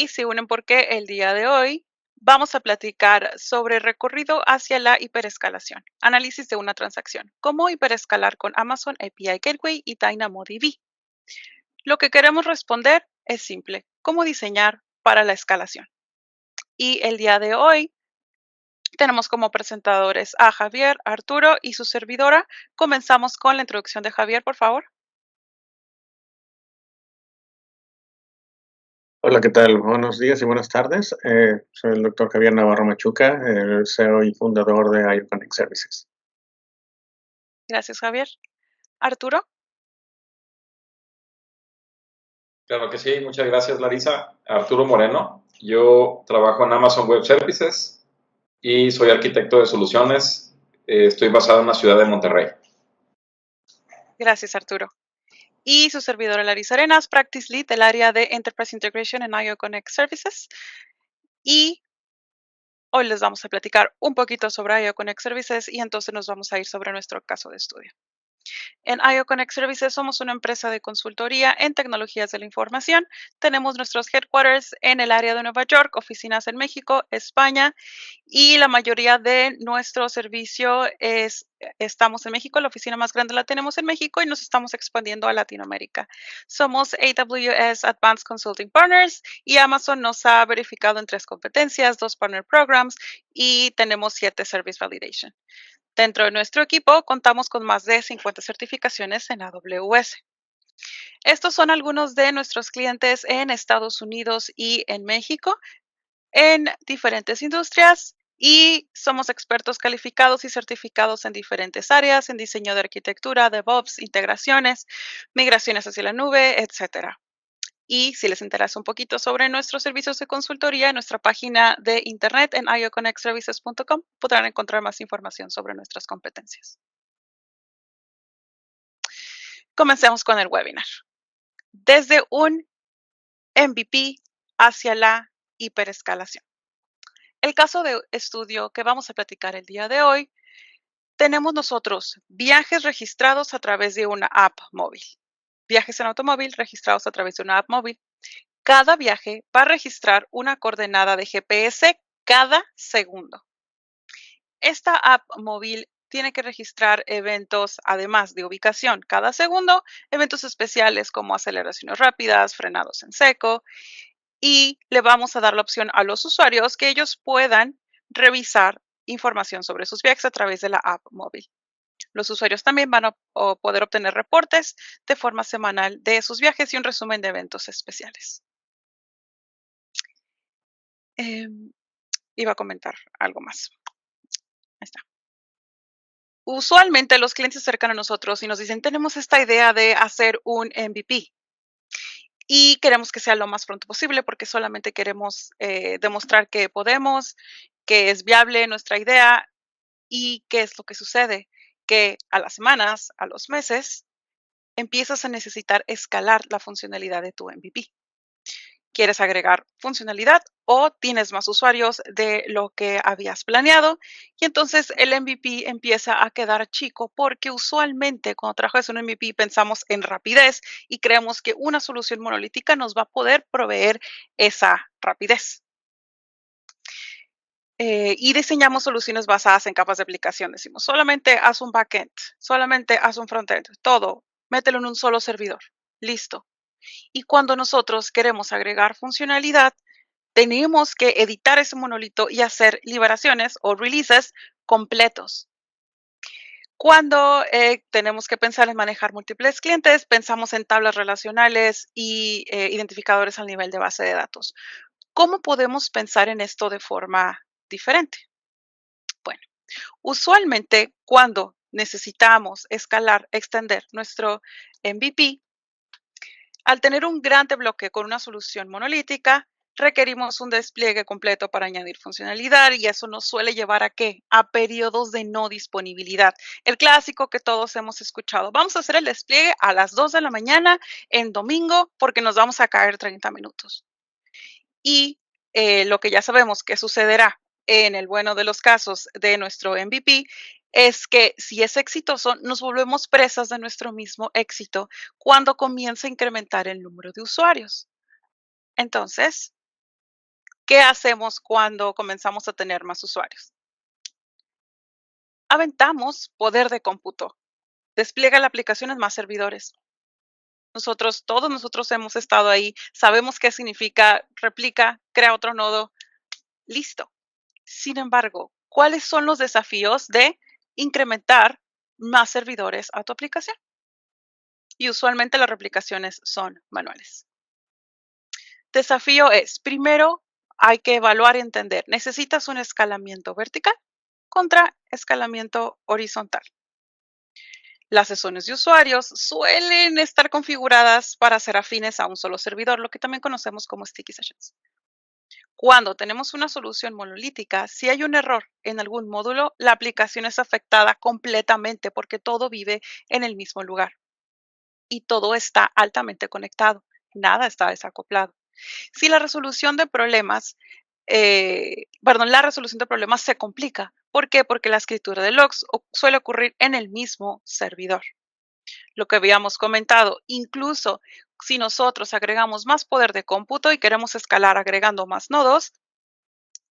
y se unen porque el día de hoy vamos a platicar sobre recorrido hacia la hiperescalación, análisis de una transacción, cómo hiperescalar con Amazon API Gateway y DynamoDB. Lo que queremos responder es simple, cómo diseñar para la escalación. Y el día de hoy tenemos como presentadores a Javier, Arturo y su servidora. Comenzamos con la introducción de Javier, por favor. Hola, ¿qué tal? Buenos días y buenas tardes. Soy el doctor Javier Navarro Machuca, el CEO y fundador de IOConnect Services. Gracias, Javier. Arturo. Claro que sí, muchas gracias, Larisa. Arturo Moreno, yo trabajo en Amazon Web Services y soy arquitecto de soluciones. Estoy basado en la ciudad de Monterrey. Gracias, Arturo. Y su servidora Larisa Arenas, Practice Lead del área de Enterprise Integration en IOConnect Services. Y hoy les vamos a platicar un poquito sobre IOConnect Services y entonces nos vamos a ir sobre nuestro caso de estudio. En IOConnect Services somos una empresa de consultoría en tecnologías de la información. Tenemos nuestros headquarters en el área de Nueva York, oficinas en México, España, y la mayoría de nuestro servicio estamos en México. La oficina más grande la tenemos en México y nos estamos expandiendo a Latinoamérica. Somos AWS Advanced Consulting Partners y Amazon nos ha verificado en 3 competencias, 2 Partner Programs y tenemos 7 Service Validation. Dentro de nuestro equipo contamos con más de 50 certificaciones en AWS. Estos son algunos de nuestros clientes en Estados Unidos y en México, en diferentes industrias, y somos expertos calificados y certificados en diferentes áreas, en diseño de arquitectura, DevOps, integraciones, migraciones hacia la nube, etcétera. Y si les interesa un poquito sobre nuestros servicios de consultoría, en nuestra página de internet en ioconnectservices.com podrán encontrar más información sobre nuestras competencias. Comencemos con el webinar. Desde un MVP hacia la hiperescalación. El caso de estudio que vamos a platicar el día de hoy, tenemos nosotros viajes registrados a través de una app móvil. Viajes en automóvil registrados a través de una app móvil. Cada viaje va a registrar una coordenada de GPS cada segundo. Esta app móvil tiene que registrar eventos, además de ubicación, cada segundo, eventos especiales como aceleraciones rápidas, frenados en seco, y le vamos a dar la opción a los usuarios que ellos puedan revisar información sobre sus viajes a través de la app móvil. Los usuarios también van a poder obtener reportes de forma semanal de sus viajes y un resumen de eventos especiales. Iba a comentar algo más. Ahí está. Usualmente los clientes se acercan a nosotros y nos dicen, tenemos esta idea de hacer un MVP y queremos que sea lo más pronto posible porque solamente queremos demostrar que podemos, que es viable nuestra idea. ¿Y qué es lo que sucede? Que a las semanas, a los meses, empiezas a necesitar escalar la funcionalidad de tu MVP. Quieres agregar funcionalidad o tienes más usuarios de lo que habías planeado y entonces el MVP empieza a quedar chico porque usualmente cuando trabajas en un MVP pensamos en rapidez y creemos que una solución monolítica nos va a poder proveer esa rapidez. Y diseñamos soluciones basadas en capas de aplicación. Decimos, solamente haz un backend, solamente haz un frontend, todo, mételo en un solo servidor, listo. Y cuando nosotros queremos agregar funcionalidad, tenemos que editar ese monolito y hacer liberaciones o releases completos. Cuando tenemos que pensar en manejar múltiples clientes, pensamos en tablas relacionales y identificadores al nivel de base de datos. ¿Cómo podemos pensar en esto de forma diferente? Bueno, usualmente cuando necesitamos escalar, extender nuestro MVP, al tener un gran bloque con una solución monolítica, requerimos un despliegue completo para añadir funcionalidad y eso nos suele llevar ¿a qué? A periodos de no disponibilidad. El clásico que todos hemos escuchado. Vamos a hacer el despliegue a las 2 de la mañana en domingo porque nos vamos a caer 30 minutos. Y lo que ya sabemos que sucederá en el bueno de los casos de nuestro MVP es que si es exitoso, nos volvemos presas de nuestro mismo éxito cuando comienza a incrementar el número de usuarios. Entonces, ¿Qué hacemos cuando comenzamos a tener más usuarios? Aventamos poder de cómputo. Despliega la aplicación en más servidores. Todos nosotros hemos estado ahí, sabemos qué significa, replica, crea otro nodo, listo. Sin embargo, ¿cuáles son los desafíos de incrementar más servidores a tu aplicación? Y usualmente las replicaciones son manuales. Desafío es, primero, hay que evaluar y entender, ¿necesitas un escalamiento vertical contra escalamiento horizontal? Las sesiones de usuarios suelen estar configuradas para ser afines a un solo servidor, lo que también conocemos como sticky sessions. Cuando tenemos una solución monolítica, si hay un error en algún módulo, la aplicación es afectada completamente porque todo vive en el mismo lugar y todo está altamente conectado, nada está desacoplado. Si la resolución de problemas, la resolución de problemas se complica. ¿Por qué? Porque la escritura de logs suele ocurrir en el mismo servidor. Lo que habíamos comentado, incluso si nosotros agregamos más poder de cómputo y queremos escalar agregando más nodos,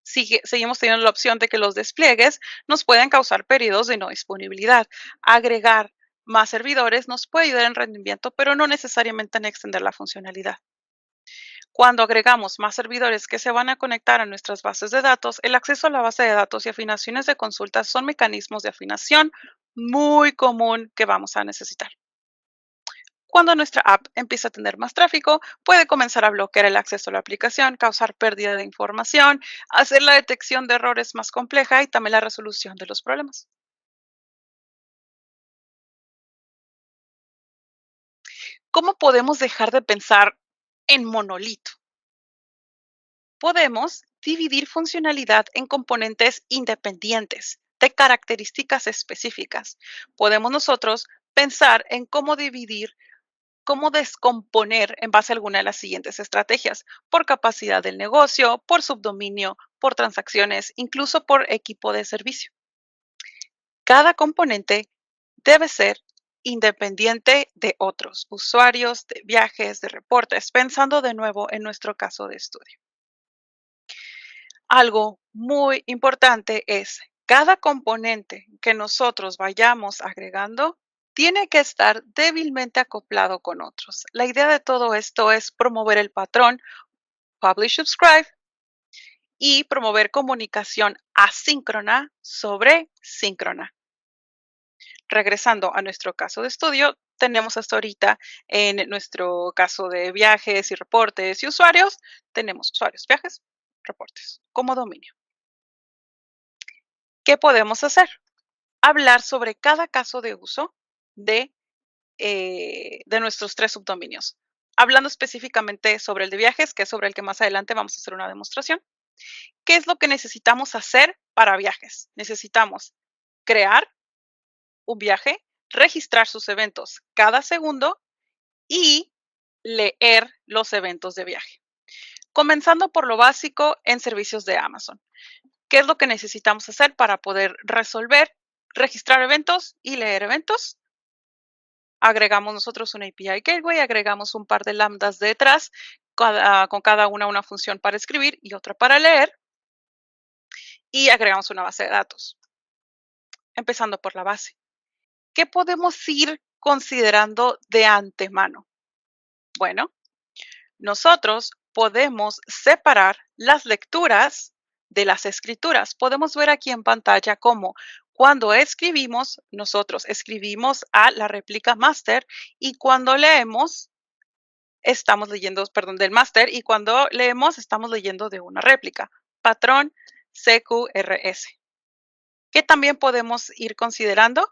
seguimos teniendo la opción de que los despliegues nos pueden causar periodos de no disponibilidad. Agregar más servidores nos puede ayudar en rendimiento, pero no necesariamente en extender la funcionalidad. Cuando agregamos más servidores que se van a conectar a nuestras bases de datos, el acceso a la base de datos y afinaciones de consultas son mecanismos de afinación muy común que vamos a necesitar. Cuando nuestra app empieza a tener más tráfico, puede comenzar a bloquear el acceso a la aplicación, causar pérdida de información, hacer la detección de errores más compleja y también la resolución de los problemas. ¿Cómo podemos dejar de pensar en monolito? Podemos dividir funcionalidad en componentes independientes de características específicas. Podemos nosotros pensar en cómo dividir, cómo descomponer en base a alguna de las siguientes estrategias, por capacidad del negocio, por subdominio, por transacciones, incluso por equipo de servicio. Cada componente debe ser independiente de otros usuarios, de viajes, de reportes, pensando de nuevo en nuestro caso de estudio. Algo muy importante es cada componente que nosotros vayamos agregando tiene que estar débilmente acoplado con otros. La idea de todo esto es promover el patrón Publish Subscribe y promover comunicación asíncrona sobre síncrona. Regresando a nuestro caso de estudio, tenemos hasta ahorita en nuestro caso de viajes y reportes y usuarios, tenemos usuarios, viajes, reportes como dominio. ¿Qué podemos hacer? Hablar sobre cada caso de uso de nuestros 3 subdominios. Hablando específicamente sobre el de viajes, que es sobre el que más adelante vamos a hacer una demostración. ¿Qué es lo que necesitamos hacer para viajes? Necesitamos crear un viaje, registrar sus eventos cada segundo y leer los eventos de viaje. Comenzando por lo básico en servicios de Amazon. ¿Qué es lo que necesitamos hacer para poder registrar eventos y leer eventos? Agregamos nosotros una API Gateway, agregamos un par de lambdas detrás, con cada una función para escribir y otra para leer, y agregamos una base de datos. Empezando por la base. ¿Qué podemos ir considerando de antemano? Bueno, nosotros podemos separar las lecturas de las escrituras. Podemos ver aquí en pantalla cómo cuando escribimos, nosotros escribimos a la réplica master y cuando leemos, estamos leyendo, perdón, del master y cuando leemos, estamos leyendo de una réplica. Patrón CQRS. ¿Qué también podemos ir considerando?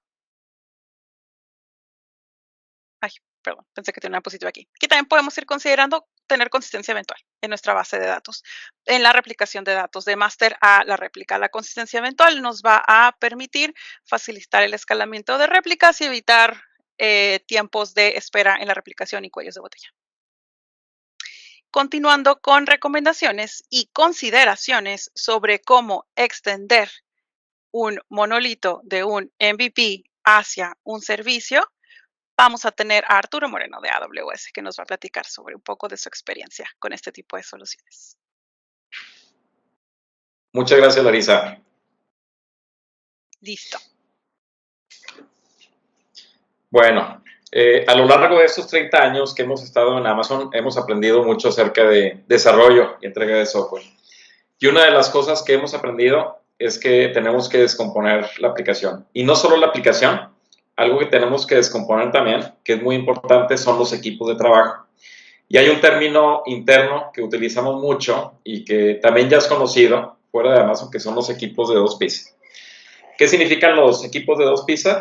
Ay, perdón, pensé que tenía una diapositiva aquí. Aquí también podemos ir considerando tener consistencia eventual en nuestra base de datos. En la replicación de datos de máster a la réplica. La consistencia eventual nos va a permitir facilitar el escalamiento de réplicas y evitar tiempos de espera en la replicación y cuellos de botella. Continuando con recomendaciones y consideraciones sobre cómo extender un monolito de un MVP hacia un servicio, vamos a tener a Arturo Moreno de AWS, que nos va a platicar sobre un poco de su experiencia con este tipo de soluciones. Muchas gracias, Larisa. Listo. Bueno, a lo largo de estos 30 años que hemos estado en Amazon, hemos aprendido mucho acerca de desarrollo y entrega de software. Y una de las cosas que hemos aprendido es que tenemos que descomponer la aplicación. Y no solo la aplicación, algo que tenemos que descomponer también, que es muy importante, son los equipos de trabajo. Y hay un término interno que utilizamos mucho y que también ya es conocido fuera de Amazon, que son los equipos de 2 pisos. ¿Qué significan los equipos de 2 pisos?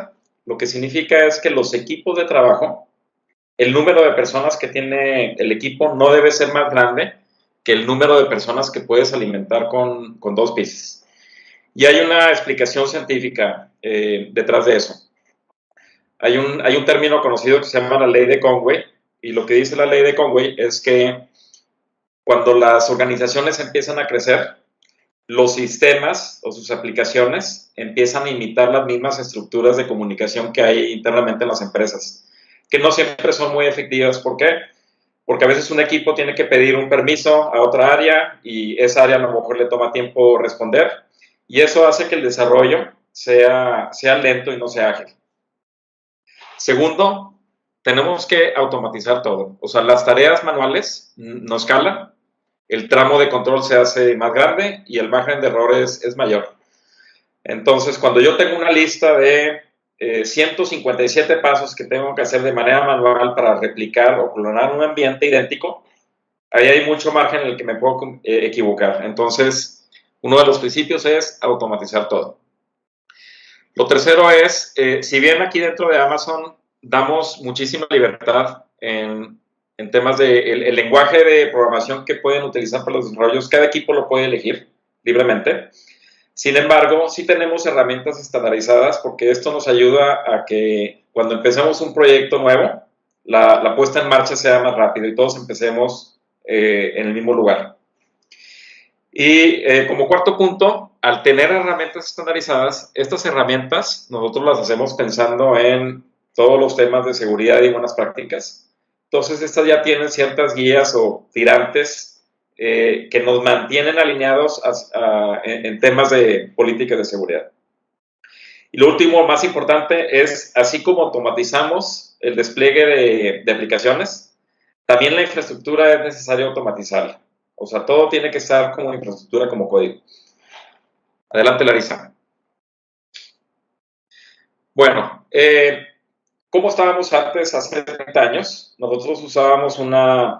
Lo que significa es que los equipos de trabajo, el número de personas que tiene el equipo no debe ser más grande que el número de personas que puedes alimentar con 2 pisos. Y hay una explicación científica detrás de eso. Hay un término conocido que se llama la ley de Conway, y lo que dice la ley de Conway es que cuando las organizaciones empiezan a crecer, los sistemas o sus aplicaciones empiezan a imitar las mismas estructuras de comunicación que hay internamente en las empresas, que no siempre son muy efectivas. ¿Por qué? Porque a veces un equipo tiene que pedir un permiso a otra área y esa área a lo mejor le toma tiempo responder, y eso hace que el desarrollo sea lento y no sea ágil. Segundo, tenemos que automatizar todo. O sea, las tareas manuales no escalan, el tramo de control se hace más grande y el margen de errores es mayor. Entonces, cuando yo tengo una lista de 157 pasos que tengo que hacer de manera manual para replicar o clonar un ambiente idéntico, ahí hay mucho margen en el que me puedo equivocar. Entonces, uno de los principios es automatizar todo. Lo tercero es, si bien aquí dentro de Amazon damos muchísima libertad en temas de el lenguaje de programación que pueden utilizar para los desarrollos, cada equipo lo puede elegir libremente. Sin embargo, sí tenemos herramientas estandarizadas porque esto nos ayuda a que cuando empecemos un proyecto nuevo, la puesta en marcha sea más rápido y todos empecemos en el mismo lugar. Y como cuarto punto, al tener herramientas estandarizadas, estas herramientas nosotros las hacemos pensando en todos los temas de seguridad y buenas prácticas. Entonces, estas ya tienen ciertas guías o tirantes que nos mantienen alineados en temas de políticas de seguridad. Y lo último, más importante, es así como automatizamos el despliegue de aplicaciones, también la infraestructura es necesario automatizarla. O sea, todo tiene que estar como infraestructura, como código. Adelante, Larisa. Bueno, ¿cómo estábamos antes, hace 30 años? Nosotros usábamos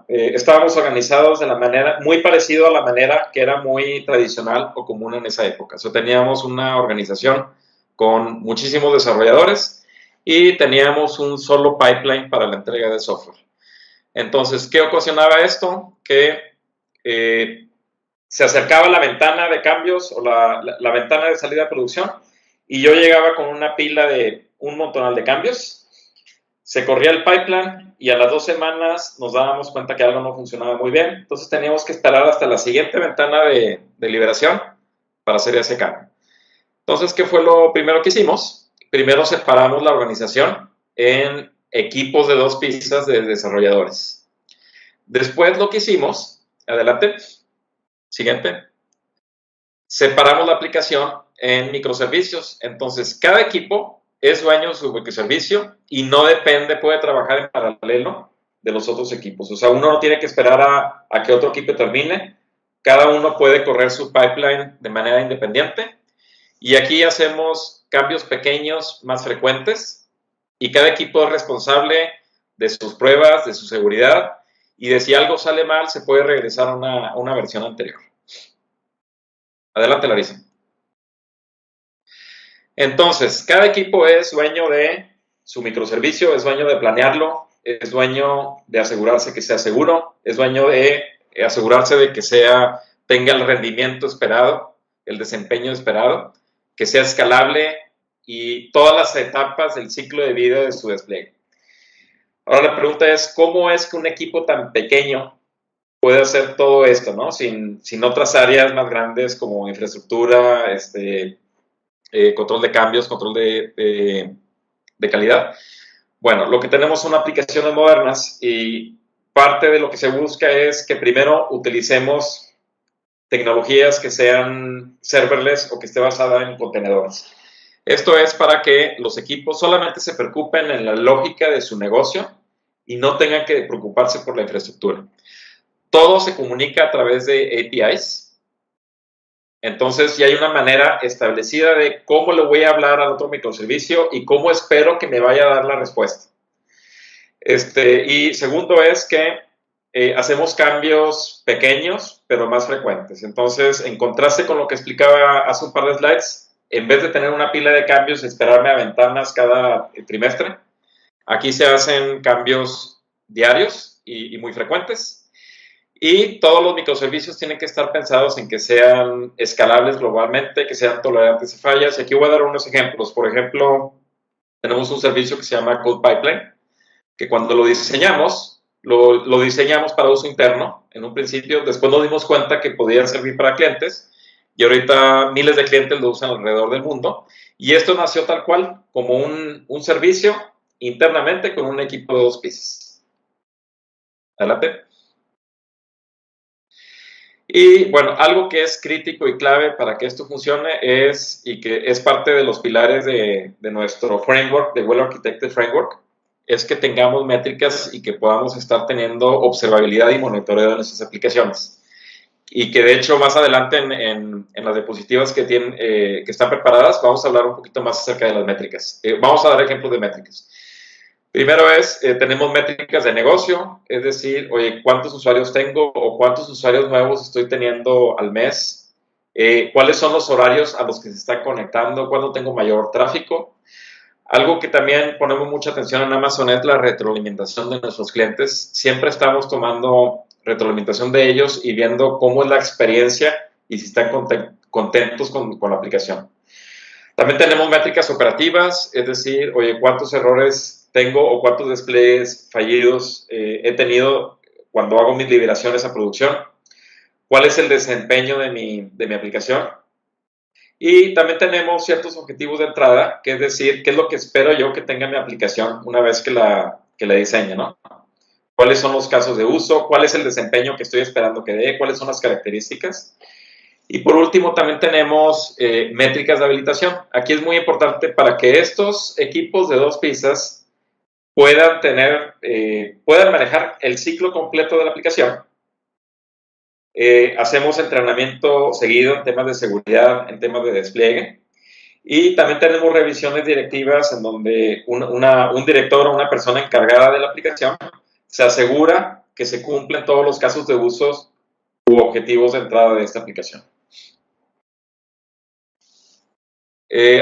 estábamos organizados de la manera, muy parecido a la manera que era muy tradicional o común en esa época. O sea, teníamos una organización con muchísimos desarrolladores y teníamos un solo pipeline para la entrega de software. Entonces, ¿qué ocasionaba esto? Que se acercaba la ventana de cambios o la ventana de salida de producción y yo llegaba con una pila de un montonal de cambios, se corría el pipeline y a las 2 semanas nos dábamos cuenta que algo no funcionaba muy bien, entonces teníamos que esperar hasta la siguiente ventana de liberación para hacer ese cambio. Entonces, ¿qué fue lo primero que hicimos? Primero separamos la organización en equipos de 2 pisos de desarrolladores. Después lo que hicimos, adelante, siguiente, separamos la aplicación en microservicios. Entonces, cada equipo es dueño de su microservicio y no depende, puede trabajar en paralelo de los otros equipos. O sea, uno no tiene que esperar a que otro equipo termine. Cada uno puede correr su pipeline de manera independiente. Y aquí hacemos cambios pequeños más frecuentes y cada equipo es responsable de sus pruebas, de su seguridad y de si algo sale mal se puede regresar a una versión anterior. Adelante, Larisa. Entonces, cada equipo es dueño de su microservicio, es dueño de planearlo, es dueño de asegurarse que sea seguro, es dueño de asegurarse de que tenga el rendimiento esperado, el desempeño esperado, que sea escalable y todas las etapas del ciclo de vida de su despliegue. Ahora la pregunta es, ¿cómo es que un equipo tan pequeño puede hacer todo esto, ¿no? Sin otras áreas más grandes como infraestructura, control de cambios, control de calidad? Bueno, lo que tenemos son aplicaciones modernas y parte de lo que se busca es que primero utilicemos tecnologías que sean serverless o que esté basada en contenedores. Esto es para que los equipos solamente se preocupen en la lógica de su negocio y no tengan que preocuparse por la infraestructura. Todo se comunica a través de APIs. Entonces ya hay una manera establecida de cómo le voy a hablar al otro microservicio y cómo espero que me vaya a dar la respuesta. Y segundo es que hacemos cambios pequeños, pero más frecuentes. Entonces, en contraste con lo que explicaba hace un par de slides, en vez de tener una pila de cambios y esperarme a ventanas cada trimestre, aquí se hacen cambios diarios y muy frecuentes. Y todos los microservicios tienen que estar pensados en que sean escalables globalmente, que sean tolerantes a fallas. Y aquí voy a dar unos ejemplos. Por ejemplo, tenemos un servicio que se llama Code Pipeline, que cuando lo diseñamos, lo diseñamos para uso interno en un principio. Después nos dimos cuenta que podía servir para clientes y ahorita miles de clientes lo usan alrededor del mundo. Y esto nació tal cual, como un servicio internamente con un equipo de 2 pisos. Adelante. Y bueno, algo que es crítico y clave para que esto funcione y que es parte de los pilares de nuestro framework, de Well Architected Framework, es que tengamos métricas y que podamos estar teniendo observabilidad y monitoreo de nuestras aplicaciones. Y que de hecho más adelante en las diapositivas que están preparadas vamos a hablar un poquito más acerca de las métricas. Vamos a dar ejemplos de métricas. Primero tenemos métricas de negocio, es decir, oye, ¿cuántos usuarios tengo o cuántos usuarios nuevos estoy teniendo al mes? ¿Cuáles son los horarios a los que se están conectando? ¿Cuándo tengo mayor tráfico? Algo que también ponemos mucha atención en Amazon es la retroalimentación de nuestros clientes. Siempre estamos tomando retroalimentación de ellos y viendo cómo es la experiencia y si están contentos con la aplicación. También tenemos métricas operativas, es decir, oye, ¿cuántos errores tengo o cuántos despliegues fallidos he tenido cuando hago mis liberaciones a producción? ¿Cuál es el desempeño de mi aplicación? Y también tenemos ciertos objetivos de entrada, que es decir, qué es lo que espero yo que tenga mi aplicación una vez que la diseñe, ¿no? ¿Cuáles son los casos de uso? ¿Cuál es el desempeño que estoy esperando que dé? ¿Cuáles son las características? Y por último, también tenemos métricas de habilitación. Aquí es muy importante para que estos equipos de 2 piezas puedan manejar el ciclo completo de la aplicación. Hacemos entrenamiento seguido en temas de seguridad, en temas de despliegue. Y también tenemos revisiones directivas en donde un director o una persona encargada de la aplicación se asegura que se cumplen todos los casos de usos u objetivos de entrada de esta aplicación.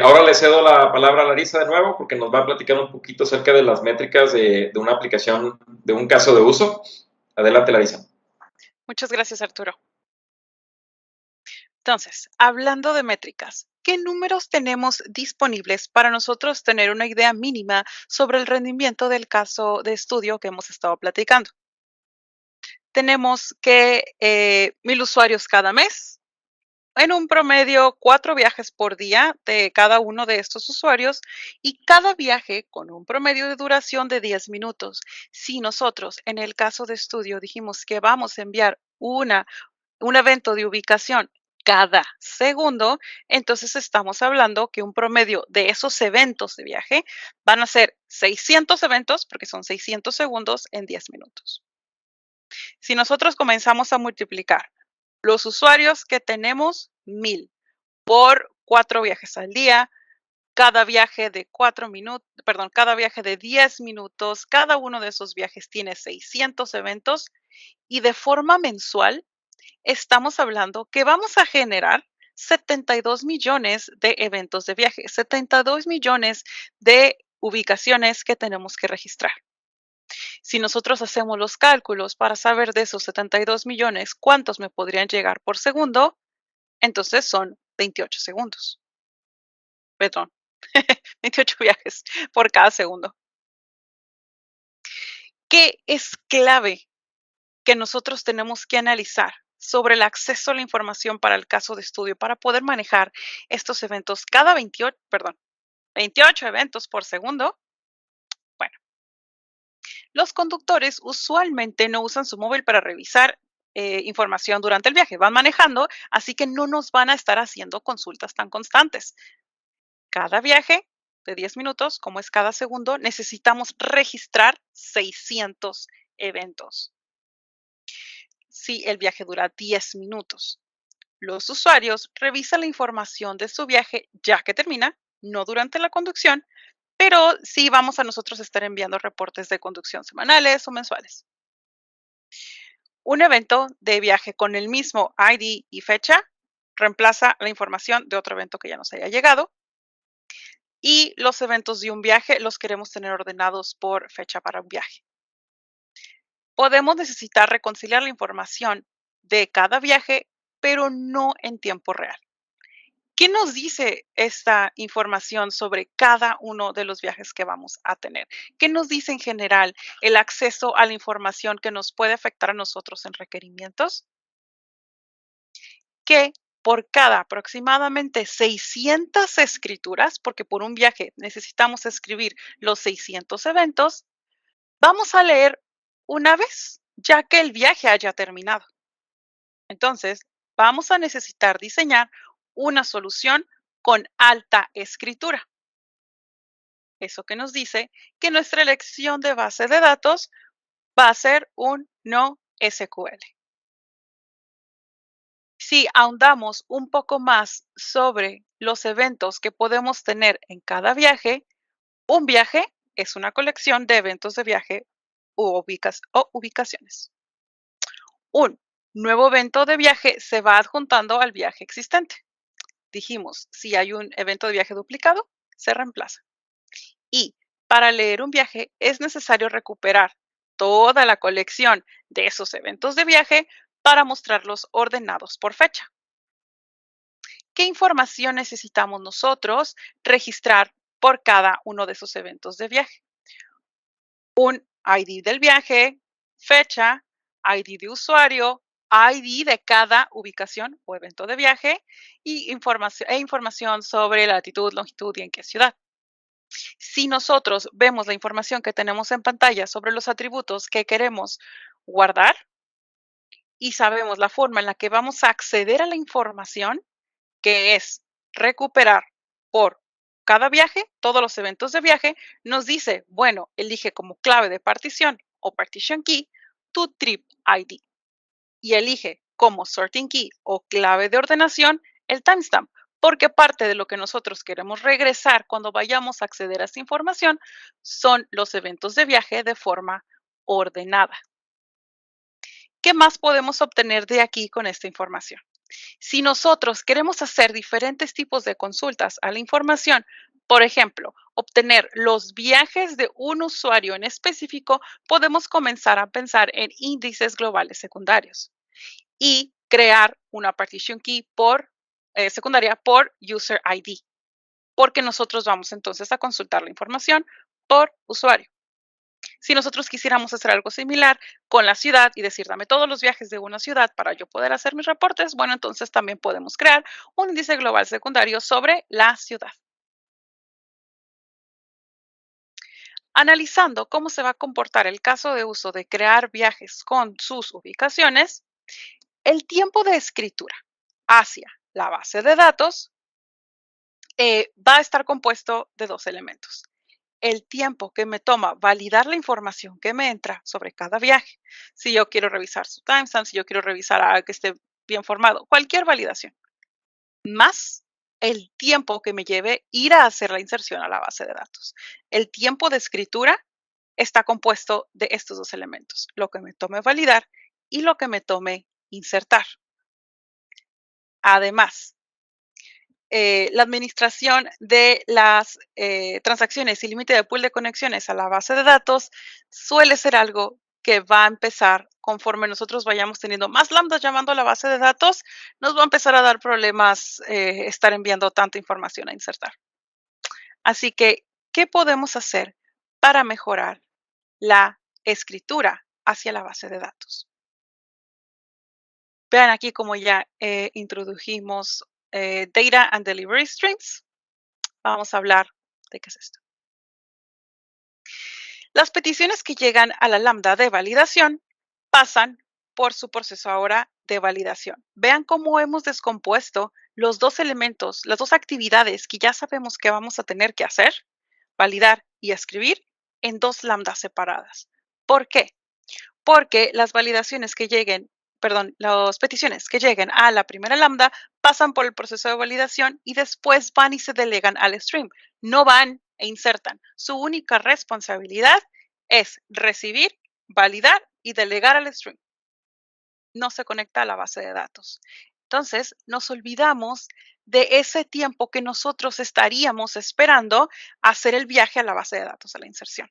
Ahora le cedo la palabra a Larisa de nuevo porque nos va a platicar un poquito acerca de las métricas de una aplicación, de un caso de uso. Adelante, Larisa. Muchas gracias, Arturo. Entonces, hablando de métricas, ¿qué números tenemos disponibles para nosotros tener una idea mínima sobre el rendimiento del caso de estudio que hemos estado platicando? Tenemos que 1,000 usuarios cada mes, en un promedio 4 viajes por día de cada uno de estos usuarios y cada viaje con un promedio de duración de 10 minutos. Si nosotros en el caso de estudio dijimos que vamos a enviar un evento de ubicación cada segundo, entonces estamos hablando que un promedio de esos eventos de viaje van a ser 600 eventos, porque son 600 segundos en 10 minutos. Si nosotros comenzamos a multiplicar los usuarios que tenemos, 1,000 por 4 viajes al día, cada viaje de 4 minutos, perdón, cada viaje de 10 minutos, cada uno de esos viajes tiene 600 eventos y de forma mensual estamos hablando que vamos a generar 72 millones de eventos de viaje, 72 millones de ubicaciones que tenemos que registrar. Si nosotros hacemos los cálculos para saber de esos 72 millones cuántos me podrían llegar por segundo, entonces son 28 segundos. Perdón, 28 viajes por cada segundo. ¿Qué es clave que nosotros tenemos que analizar sobre el acceso a la información para el caso de estudio para poder manejar estos eventos cada 28 eventos por segundo? Bueno, los conductores usualmente no usan su móvil para revisar información durante el viaje. Van manejando, así que no nos van a estar haciendo consultas tan constantes. Cada viaje de 10 minutos, como es cada segundo, necesitamos registrar 600 eventos. Si el viaje dura 10 minutos, los usuarios revisan la información de su viaje ya que termina, no durante la conducción, pero sí vamos a nosotros estar enviando reportes de conducción semanales o mensuales. Un evento de viaje con el mismo ID y fecha reemplaza la información de otro evento que ya nos haya llegado. Y los eventos de un viaje los queremos tener ordenados por fecha para un viaje. Podemos necesitar reconciliar la información de cada viaje, pero no en tiempo real. ¿Qué nos dice esta información sobre cada uno de los viajes que vamos a tener? ¿Qué nos dice en general el acceso a la información que nos puede afectar a nosotros en requerimientos? Que por cada aproximadamente 600 escrituras, porque por un viaje necesitamos escribir los 600 eventos, vamos a leer una vez, ya que el viaje haya terminado. Entonces, vamos a necesitar diseñar una solución con alta escritura. Eso que nos dice que nuestra elección de base de datos va a ser un no SQL. Si ahondamos un poco más sobre los eventos que podemos tener en cada viaje, un viaje es una colección de eventos de viaje o ubicaciones. Un nuevo evento de viaje se va adjuntando al viaje existente. Dijimos, si hay un evento de viaje duplicado, se reemplaza. Y para leer un viaje es necesario recuperar toda la colección de esos eventos de viaje para mostrarlos ordenados por fecha. ¿Qué información necesitamos nosotros registrar por cada uno de esos eventos de viaje? Un ID del viaje, fecha, ID de usuario, ID de cada ubicación o evento de viaje y información sobre la latitud, longitud y en qué ciudad. Si nosotros vemos la información que tenemos en pantalla sobre los atributos que queremos guardar y sabemos la forma en la que vamos a acceder a la información, que es recuperar por cada viaje, todos los eventos de viaje, nos dice, bueno, elige como clave de partición o partition key tu trip ID y elige como sorting key o clave de ordenación el timestamp, porque parte de lo que nosotros queremos regresar cuando vayamos a acceder a esta información son los eventos de viaje de forma ordenada. ¿Qué más podemos obtener de aquí con esta información? Si nosotros queremos hacer diferentes tipos de consultas a la información, por ejemplo, obtener los viajes de un usuario en específico, podemos comenzar a pensar en índices globales secundarios y crear una partition key secundaria por user ID, porque nosotros vamos entonces a consultar la información por usuario. Si nosotros quisiéramos hacer algo similar con la ciudad y decir, dame todos los viajes de una ciudad para yo poder hacer mis reportes, bueno, entonces también podemos crear un índice global secundario sobre la ciudad. Analizando cómo se va a comportar el caso de uso de crear viajes con sus ubicaciones, el tiempo de escritura hacia la base de datos va a estar compuesto de dos elementos. El tiempo que me toma validar la información que me entra sobre cada viaje. Si yo quiero revisar su timestamp, si yo quiero revisar que esté bien formado, cualquier validación. Más el tiempo que me lleve ir a hacer la inserción a la base de datos. El tiempo de escritura está compuesto de estos dos elementos, lo que me tome validar y lo que me tome insertar. Además, la administración de las transacciones y límite de pool de conexiones a la base de datos suele ser algo que va a empezar conforme nosotros vayamos teniendo más lambdas llamando a la base de datos, nos va a empezar a dar problemas estar enviando tanta información a insertar. Así que, ¿qué podemos hacer para mejorar la escritura hacia la base de datos? Vean aquí como ya introdujimos Data and Delivery Streams. Vamos a hablar de qué es esto. Las peticiones que llegan a la lambda de validación pasan por su proceso ahora de validación. Vean cómo hemos descompuesto los dos elementos, las dos actividades que ya sabemos que vamos a tener que hacer, validar y escribir, en dos lambdas separadas. ¿Por qué? Porque las validaciones que lleguen, perdón, las peticiones que lleguen a la primera lambda pasan por el proceso de validación y después van y se delegan al stream. No van e insertan. Su única responsabilidad es recibir, validar y delegar al stream. No se conecta a la base de datos. Entonces, nos olvidamos de ese tiempo que nosotros estaríamos esperando hacer el viaje a la base de datos, a la inserción.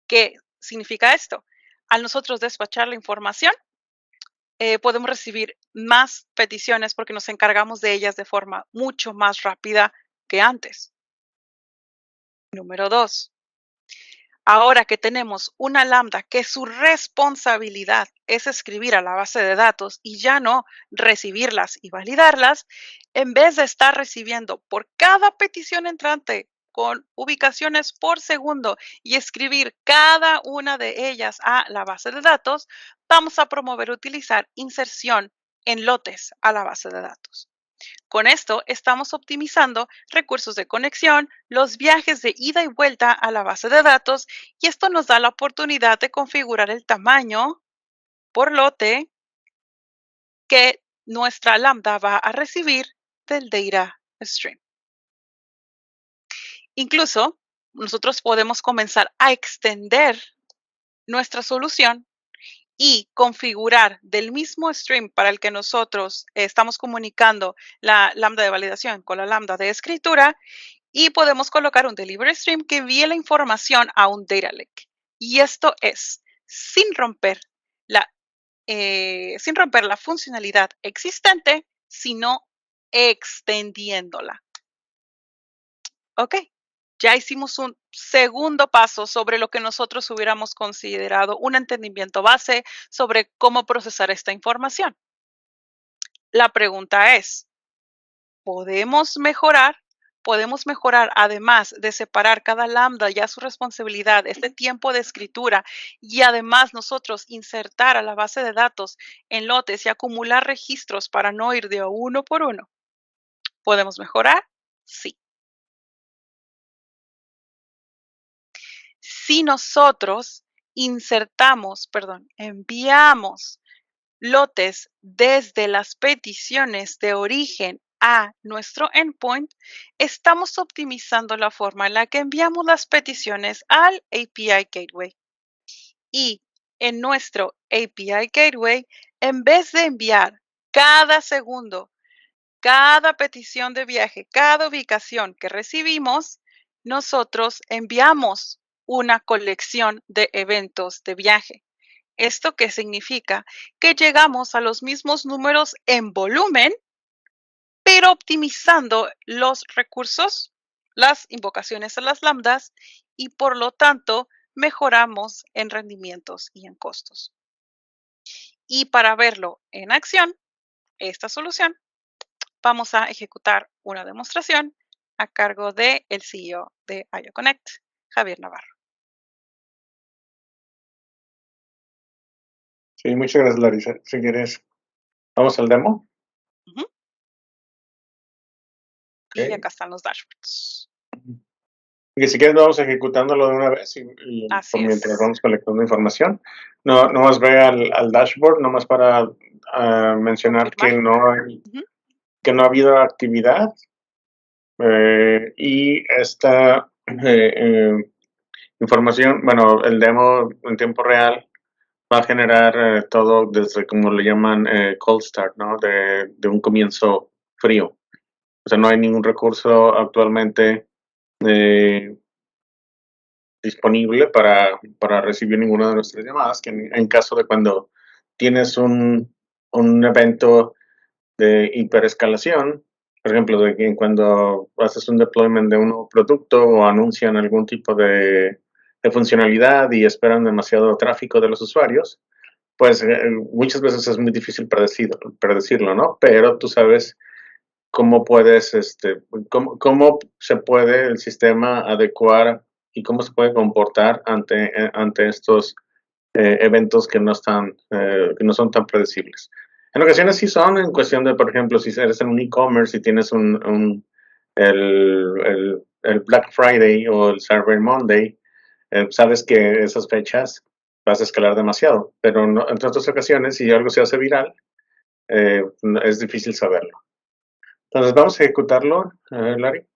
¿Qué significa esto? Al nosotros despachar la información, podemos recibir más peticiones porque nos encargamos de ellas de forma mucho más rápida que antes. Número 2. Ahora que tenemos una lambda que su responsabilidad es escribir a la base de datos y ya no recibirlas y validarlas, en vez de estar recibiendo por cada petición entrante con ubicaciones por segundo y escribir cada una de ellas a la base de datos, vamos a promover utilizar inserción en lotes a la base de datos. Con esto estamos optimizando recursos de conexión, los viajes de ida y vuelta a la base de datos, y esto nos da la oportunidad de configurar el tamaño por lote que nuestra lambda va a recibir del data stream. Incluso nosotros podemos comenzar a extender nuestra solución y configurar del mismo stream para el que nosotros estamos comunicando la lambda de validación con la lambda de escritura, y podemos colocar un delivery stream que envíe la información a un data lake. Y esto es sin romper la funcionalidad existente, sino extendiéndola. Ok, ya hicimos un segundo paso sobre lo que nosotros hubiéramos considerado un entendimiento base sobre cómo procesar esta información. La pregunta es, ¿podemos mejorar? Podemos mejorar, además de separar cada lambda y a su responsabilidad, este tiempo de escritura, y además nosotros insertar a la base de datos en lotes y acumular registros para no ir de uno por uno. ¿Podemos mejorar? Sí. Si nosotros enviamos lotes desde las peticiones de origen a nuestro endpoint, estamos optimizando la forma en la que enviamos las peticiones al API Gateway. Y en nuestro API Gateway, en vez de enviar cada segundo, cada petición de viaje, cada ubicación que recibimos, nosotros enviamos una colección de eventos de viaje. ¿Esto qué significa? Que llegamos a los mismos números en volumen, pero optimizando los recursos, las invocaciones a las lambdas, y por lo tanto mejoramos en rendimientos y en costos. Y para verlo en acción, esta solución, vamos a ejecutar una demostración a cargo del CEO de IOConnect, Javier Navarro. Sí, muchas gracias, Larisa. Si quieres, vamos al demo. Y acá están los dashboards. Y si quieres, vamos ejecutándolo de una vez y Así mientras es. vamos colectando información. No más ve al dashboard, nomás para mencionar que que no ha habido actividad. Y esta información, bueno, el demo en tiempo real va a generar todo desde, como le llaman, cold start, ¿no? De un comienzo frío. O sea, no hay ningún recurso actualmente disponible para recibir ninguna de nuestras llamadas, que en caso de cuando tienes un evento de hiperescalación, por ejemplo, de que cuando haces un deployment de un nuevo producto o anuncian algún tipo de funcionalidad y esperan demasiado tráfico de los usuarios, pues muchas veces es muy difícil predecirlo, ¿no? Pero tú sabes cómo puedes, cómo se puede el sistema adecuar y cómo se puede comportar ante estos eventos que no son tan predecibles. En ocasiones sí son, en cuestión de, por ejemplo, si eres en un e-commerce y tienes el Black Friday o el Cyber Monday, sabes que esas fechas vas a escalar demasiado, pero en otras ocasiones, si algo se hace viral, es difícil saberlo. Entonces, vamos a ejecutarlo, Larry.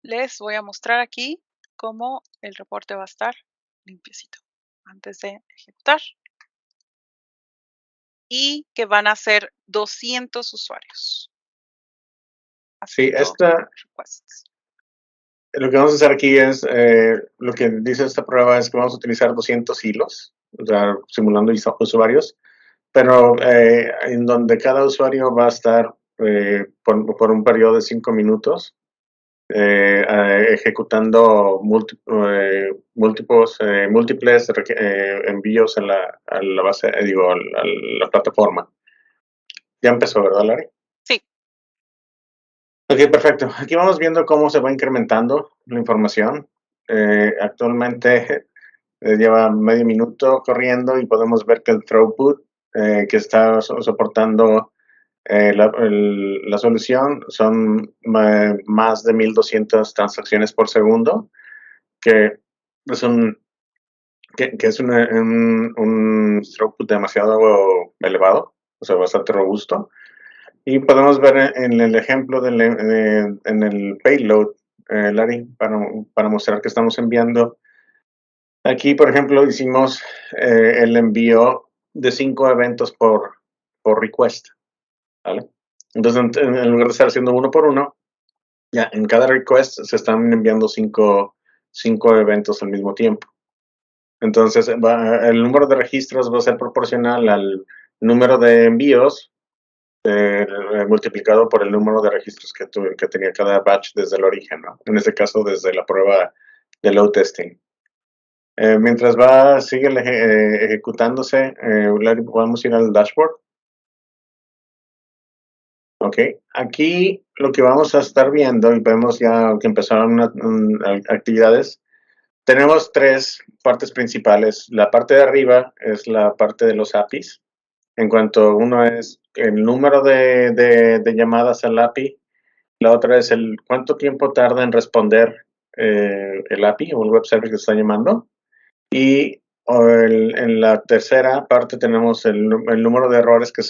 Les voy a mostrar aquí cómo el reporte va a estar limpiecito antes de ejecutar. Y que van a ser 200 usuarios. Sí, Requests. lo que vamos a hacer aquí es, lo que dice esta prueba es que vamos a utilizar 200 hilos, o sea, simulando usuarios, pero en donde cada usuario va a estar por un periodo de 5 minutos ejecutando múltiples envíos a la base, a la plataforma. Ya empezó, ¿verdad, Larry? Sí. Ok, perfecto. Aquí vamos viendo cómo se va incrementando la información. Actualmente lleva medio minuto corriendo y podemos ver que el throughput que está soportando la solución son más de 1200 transacciones por segundo, que es un throughput demasiado elevado, o sea, bastante robusto. Y podemos ver en el ejemplo en el payload, Larry, para mostrar que estamos enviando. Aquí, por ejemplo, hicimos el envío de 5 eventos por request, ¿vale? Entonces, en lugar de estar haciendo uno por uno, ya en cada request se están enviando 5 eventos al mismo tiempo. Entonces, el número de registros va a ser proporcional al número de envíos multiplicado por el número de registros que tenía cada batch desde el origen, ¿no? En este caso, desde la prueba de load testing. Mientras sigue ejecutándose, vamos a ir al dashboard. Ok, aquí lo que vamos a estar viendo, y vemos ya que empezaron actividades, tenemos 3 partes principales. La parte de arriba es la parte de los APIs. En cuanto uno es el número de llamadas al API, la otra es el cuánto tiempo tarda en responder el API o el web service que está llamando. Y en la tercera parte tenemos el número de errores que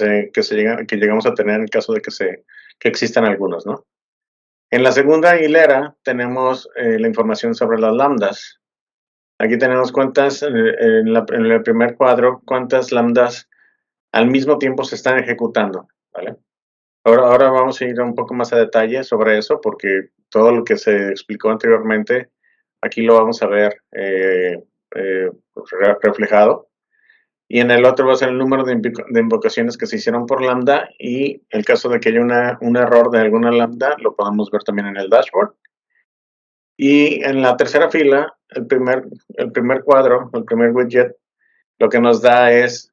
llegamos a tener en caso de que existan algunos, ¿no? En la segunda hilera tenemos la información sobre las lambdas. Aquí tenemos cuántas, en el primer cuadro, cuántas lambdas al mismo tiempo se están ejecutando, ¿vale? Ahora vamos a ir un poco más a detalle sobre eso, porque todo lo que se explicó anteriormente, aquí lo vamos a ver reflejado. Y en el otro va a ser el número de invocaciones que se hicieron por lambda, y el caso de que haya un error de alguna lambda, lo podemos ver también en el dashboard. Y en la tercera fila, el primer cuadro, el primer widget, lo que nos da es,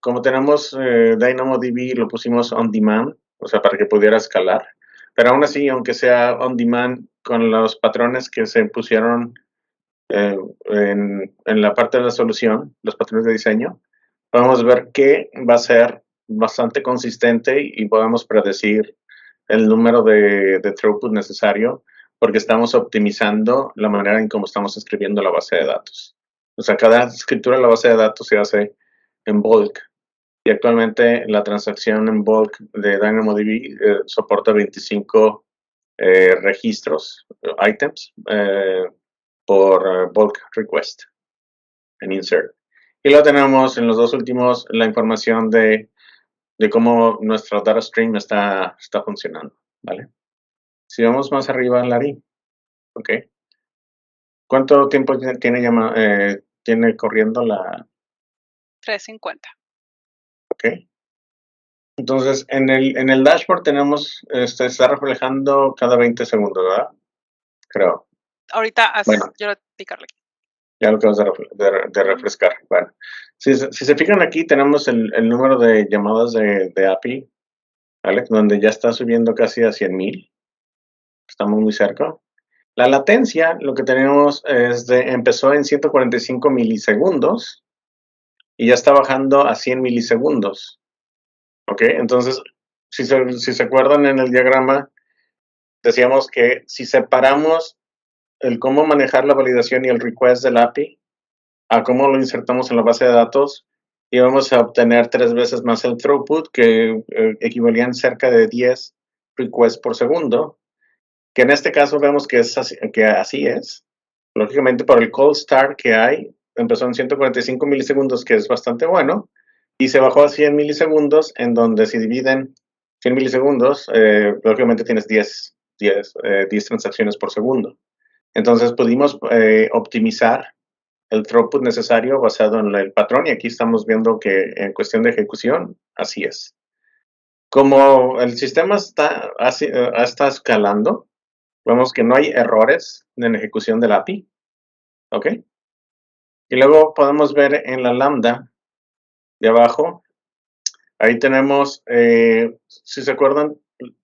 como tenemos DynamoDB, lo pusimos on demand, o sea, para que pudiera escalar. Pero aún así, aunque sea on demand, con los patrones que se pusieron en la parte de la solución, los patrones de diseño, podemos ver que va a ser bastante consistente y podemos predecir el número de throughput necesario, porque estamos optimizando la manera en cómo estamos escribiendo la base de datos. O sea, cada escritura de la base de datos se hace en bulk, y actualmente la transacción en bulk de DynamoDB soporta 25 registros, items, por bulk request en insert. Y lo tenemos en los dos últimos la información de cómo nuestro data stream está funcionando, ¿vale? Si vamos más arriba, Larry, ok. ¿Cuánto tiempo tiene corriendo la? 350. Ok. Entonces, en el dashboard tenemos, está reflejando cada 20 segundos, ¿verdad? Creo. Ahorita Bueno. yo picarle. Ya lo acabas de refrescar. Bueno, si se fijan aquí, tenemos el número de llamadas de API, ¿vale? Donde ya está subiendo casi a 100,000. Estamos muy cerca. La latencia, lo que tenemos empezó en 145 milisegundos y ya está bajando a 100 milisegundos. ¿Ok? Entonces, si se acuerdan en el diagrama, decíamos que si separamos el cómo manejar la validación y el request del API a cómo lo insertamos en la base de datos, íbamos a obtener 3 veces más el throughput, que equivalían cerca de 10 requests por segundo, que en este caso vemos que así es. Lógicamente, por el cold start que hay, empezó en 145 milisegundos, que es bastante bueno, y se bajó a 100 milisegundos, en donde si dividen 100 milisegundos, lógicamente tienes 10 transacciones por segundo. Entonces pudimos optimizar el throughput necesario basado en el patrón, y aquí estamos viendo que en cuestión de ejecución, así es. Como el sistema está escalando, vemos que no hay errores en la ejecución del API, ¿ok? Y luego podemos ver en la lambda de abajo, ahí tenemos, si se acuerdan,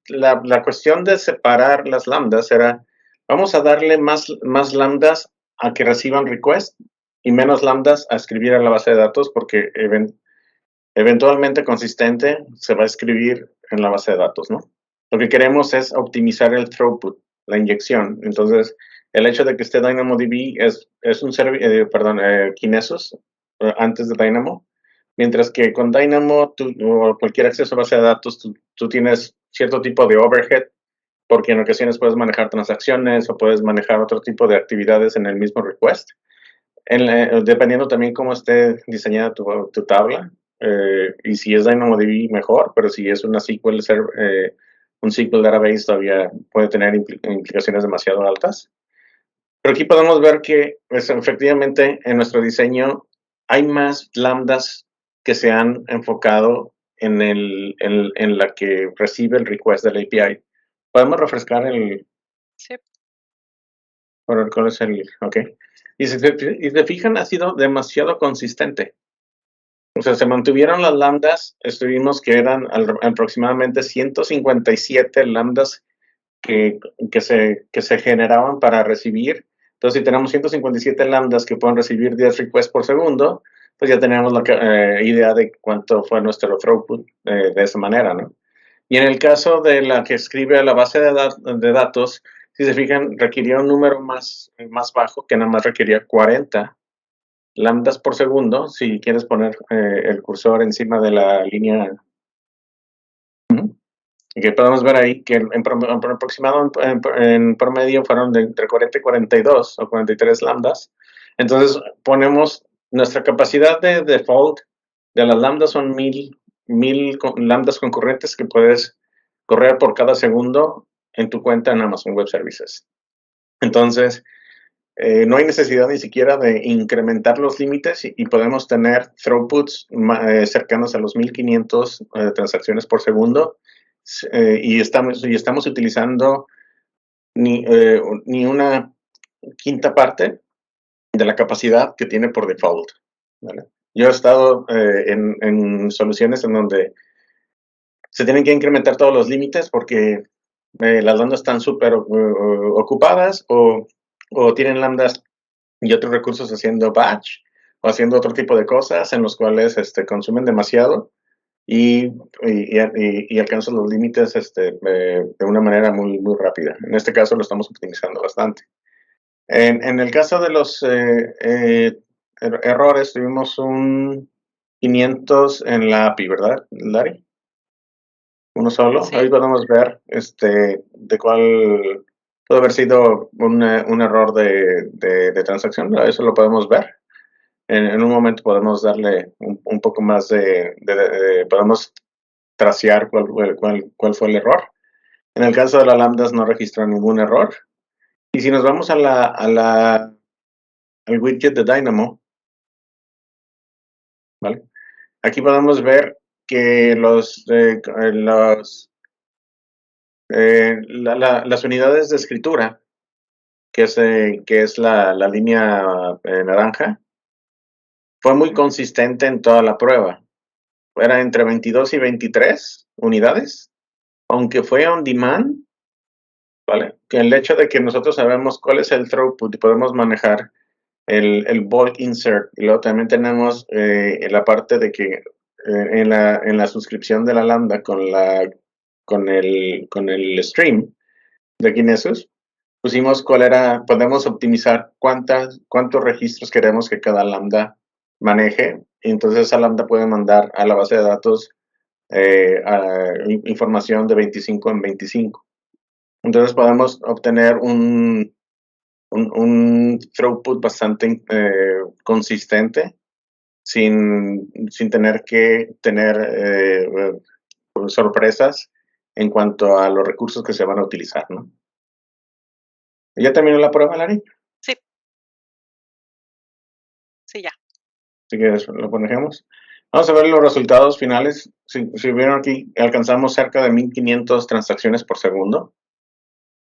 la cuestión de separar las lambdas era, vamos a darle más lambdas a que reciban request y menos lambdas a escribir a la base de datos, porque eventualmente consistente se va a escribir en la base de datos, ¿no? Lo que queremos es optimizar el throughput, la inyección. Entonces, el hecho de que esté DynamoDB es un Kinesis antes de Dynamo, mientras que con Dynamo o cualquier acceso a base de datos, tú tienes cierto tipo de overhead, porque en ocasiones puedes manejar transacciones o puedes manejar otro tipo de actividades en el mismo request. Dependiendo también cómo esté diseñada tu tabla, y si es DynamoDB mejor, pero si es una SQL un SQL database todavía puede tener implicaciones demasiado altas. Pero aquí podemos ver que pues, efectivamente en nuestro diseño hay más lambdas que se han enfocado en la que recibe el request del API. ¿Podemos refrescar el? Sí. ¿Cuál es el? Ok. Y si se fijan, ha sido demasiado consistente. O sea, se mantuvieron las lambdas, estuvimos que eran aproximadamente 157 lambdas que se generaban para recibir. Entonces, si tenemos 157 lambdas que pueden recibir 10 requests por segundo, pues ya tenemos la idea de cuánto fue nuestro throughput de esa manera, ¿no? Y en el caso de la que escribe a la base de datos, si se fijan, requería un número más bajo, que nada más requería 40 lambdas por segundo, si quieres poner el cursor encima de la línea. Que podemos ver ahí que en aproximado en promedio fueron de entre 40 y 42 o 43 lambdas. Entonces ponemos nuestra capacidad de default de las lambdas son 1000 lambdas concurrentes que puedes correr por cada segundo en tu cuenta en Amazon Web Services. Entonces, no hay necesidad ni siquiera de incrementar los límites y podemos tener throughputs cercanos a los 1500 transacciones por segundo, y estamos utilizando ni una quinta parte de la capacidad que tiene por default, ¿vale? Yo he estado en soluciones en donde se tienen que incrementar todos los límites porque las lambdas están súper ocupadas o tienen lambdas y otros recursos haciendo batch o haciendo otro tipo de cosas en los cuales consumen demasiado y alcanzan los límites de una manera muy, muy rápida. En este caso lo estamos optimizando bastante. En el caso de los errores, tuvimos un 500 en la API, ¿verdad, Larry? Uno solo. Sí. Ahí podemos ver de cuál puede haber sido un error de transacción. Eso lo podemos ver. En un momento podemos darle un poco más podemos tracear cuál fue el error. En el caso de la lambdas no registró ningún error. Y si nos vamos al widget de Dynamo, ¿vale? Aquí podemos ver que las unidades de escritura, que es la línea naranja, fue muy consistente en toda la prueba. Era entre 22 y 23 unidades, aunque fue on demand, ¿vale? Que el hecho de que nosotros sabemos cuál es el throughput y podemos manejar el bulk insert, y luego también tenemos la parte de que en la suscripción de la lambda con el stream de Kinesis, pusimos podemos optimizar cuántos registros queremos que cada lambda maneje, y entonces esa lambda puede mandar a la base de datos información de 25 en 25. Entonces podemos obtener un throughput bastante consistente sin tener que tener sorpresas en cuanto a los recursos que se van a utilizar, ¿no? ¿Ya terminó la prueba, Larry? Sí. Sí, ya. Así que eso, lo ponemos. Vamos a ver los resultados finales. Si vieron aquí, alcanzamos cerca de 1500 transacciones por segundo.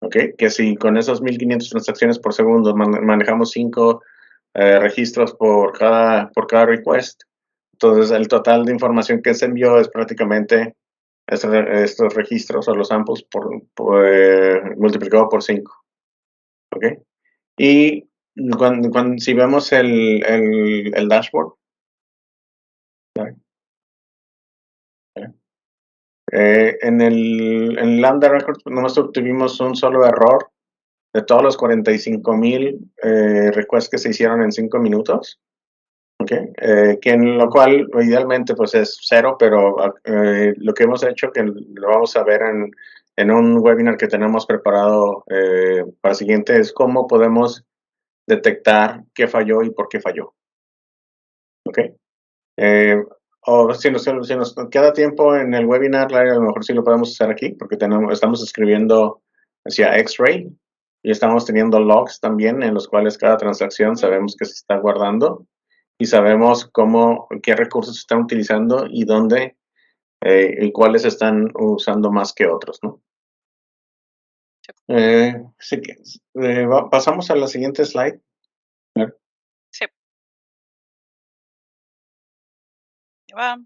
¿Ok? Que si con esos 1500 transacciones por segundo manejamos 5 registros por cada request, entonces el total de información que se envió es prácticamente estos registros o los samples multiplicado por 5. ¿Ok? Y si vemos el dashboard, en Lambda Records nosotros tuvimos un solo error de todos los 45,000 requests que se hicieron en 5 minutos. Okay. Que en lo cual idealmente pues es 0, pero lo que hemos hecho, que lo vamos a ver en un webinar que tenemos preparado para el siguiente, es cómo podemos detectar qué falló y por qué falló. Okay. O si nos queda tiempo en el webinar, a lo mejor sí lo podemos hacer aquí, porque estamos escribiendo hacia X-Ray y estamos teniendo logs también en los cuales cada transacción sabemos que se está guardando y sabemos qué recursos se están utilizando y dónde y cuáles están usando más que otros, ¿no? Sí que, pasamos a la siguiente slide. Sí. Ya va.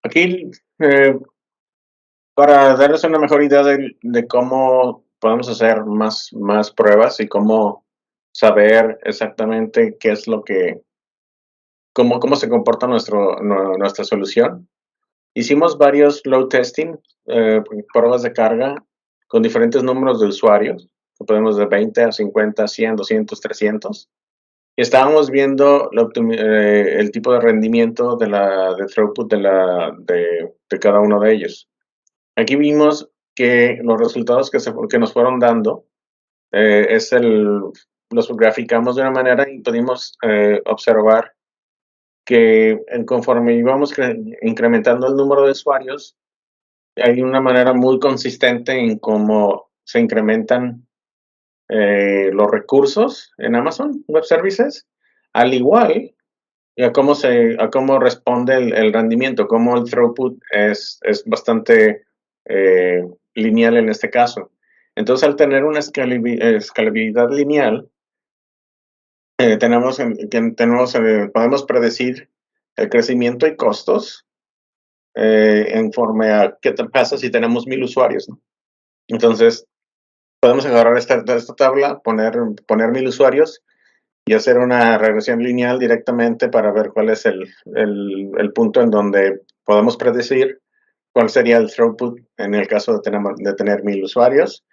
Aquí, para darles una mejor idea de cómo podemos hacer más pruebas y cómo saber exactamente qué es cómo se comporta nuestra solución. Hicimos varios load testing, pruebas de carga con diferentes números de usuarios, que podemos de 20 a 50, 100, 200, 300. Y estábamos viendo el tipo de rendimiento de throughput de cada uno de ellos. Aquí vimos que los resultados que nos fueron dando los graficamos de una manera y pudimos observar que conforme íbamos incrementando el número de usuarios, hay una manera muy consistente en cómo se incrementan los recursos en Amazon Web Services, al igual y a cómo responde el rendimiento, cómo el throughput es bastante lineal en este caso. Entonces, al tener una escalabilidad lineal, podemos predecir el crecimiento y costos en forma a qué pasa si tenemos 1000 usuarios, ¿no? Entonces, podemos agarrar esta tabla, poner 1000 usuarios y hacer una regresión lineal directamente para ver cuál es el punto en donde podemos predecir cuál sería el throughput en el caso de tener 1000 usuarios.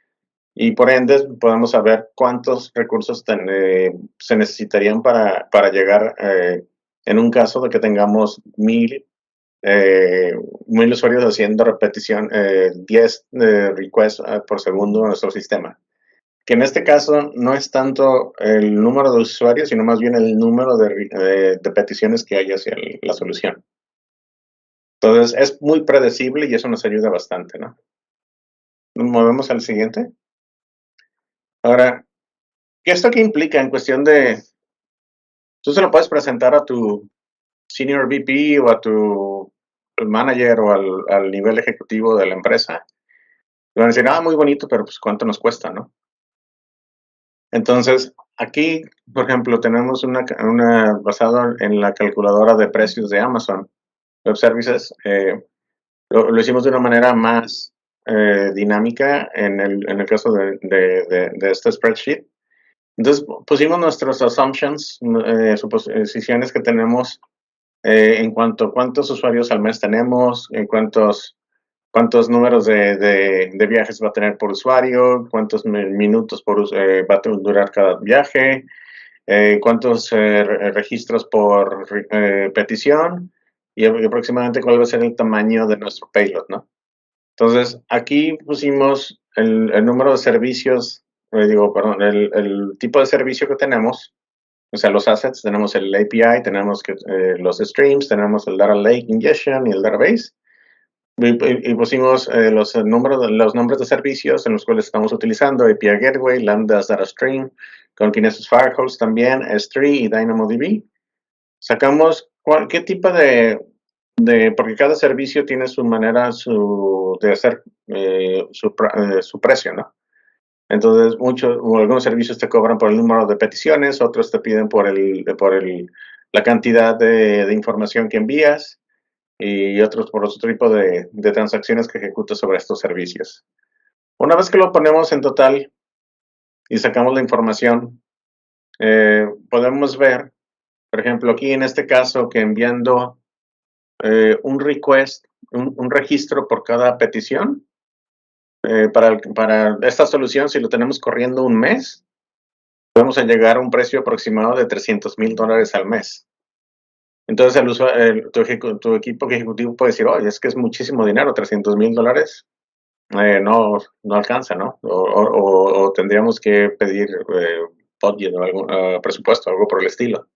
Y por ende podemos saber cuántos recursos se necesitarían para llegar en un caso de que tengamos 1000 usuarios haciendo repetición, 10 requests por segundo en nuestro sistema. Que en este caso no es tanto el número de usuarios, sino más bien el número de peticiones que hay hacia la solución. Entonces es muy predecible y eso nos ayuda bastante, ¿no? Nos movemos al siguiente. Ahora, ¿esto qué implica en cuestión de... Tú se lo puedes presentar a tu senior VP o a tu manager o al nivel ejecutivo de la empresa? Y van a decir, muy bonito, pero pues ¿cuánto nos cuesta, no? Entonces, aquí, por ejemplo, tenemos basado en la calculadora de precios de Amazon Web Services. lo hicimos de una manera más dinámica en el caso de este spreadsheet. Entonces pusimos nuestros assumptions, suposiciones que tenemos en cuanto a cuántos usuarios al mes tenemos, en cuántos números de viajes va a tener por usuario, cuántos minutos va a durar cada viaje, cuántos registros por petición y aproximadamente cuál va a ser el tamaño de nuestro payload, ¿no? Entonces, aquí pusimos el número de servicios, el tipo de servicio que tenemos, o sea, los assets, tenemos el API, tenemos los streams, tenemos el data lake ingestion y el database. Y pusimos los nombres de servicios en los cuales estamos utilizando, API Gateway, Lambda Data Stream, con Kinesis Firehose también, S3 y DynamoDB. Sacamos qué tipo porque cada servicio tiene su manera de hacer su precio, ¿no? Entonces, algunos servicios te cobran por el número de peticiones, otros te piden por la cantidad de información que envías y otros por otro tipo de transacciones que ejecutas sobre estos servicios. Una vez que lo ponemos en total y sacamos la información, podemos ver, por ejemplo, aquí en este caso, que enviando un request, un registro por cada petición, para esta solución, si lo tenemos corriendo un mes, podemos llegar a un precio aproximado de $300,000 al mes. Entonces, tu equipo ejecutivo puede decir, oye, es que es muchísimo dinero, $300,000, no alcanza, ¿no? O tendríamos que pedir budget o algún presupuesto, algo por el estilo.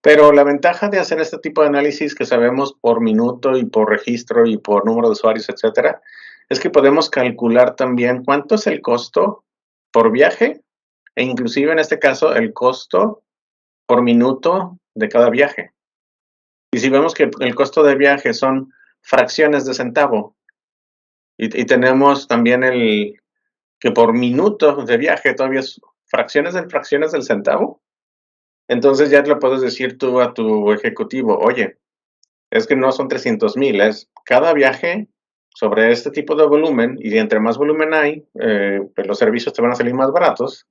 Pero la ventaja de hacer este tipo de análisis que sabemos por minuto y por registro y por número de usuarios, etcétera, es que podemos calcular también cuánto es el costo por viaje e inclusive en este caso el costo por minuto de cada viaje. Y si vemos que el costo de viaje son fracciones de centavo y tenemos también que por minuto de viaje todavía es fracciones del centavo, entonces ya le puedes decir tú a tu ejecutivo, oye, es que no son 300,000, es cada viaje sobre este tipo de volumen y entre más volumen hay, pues los servicios te van a salir más baratos.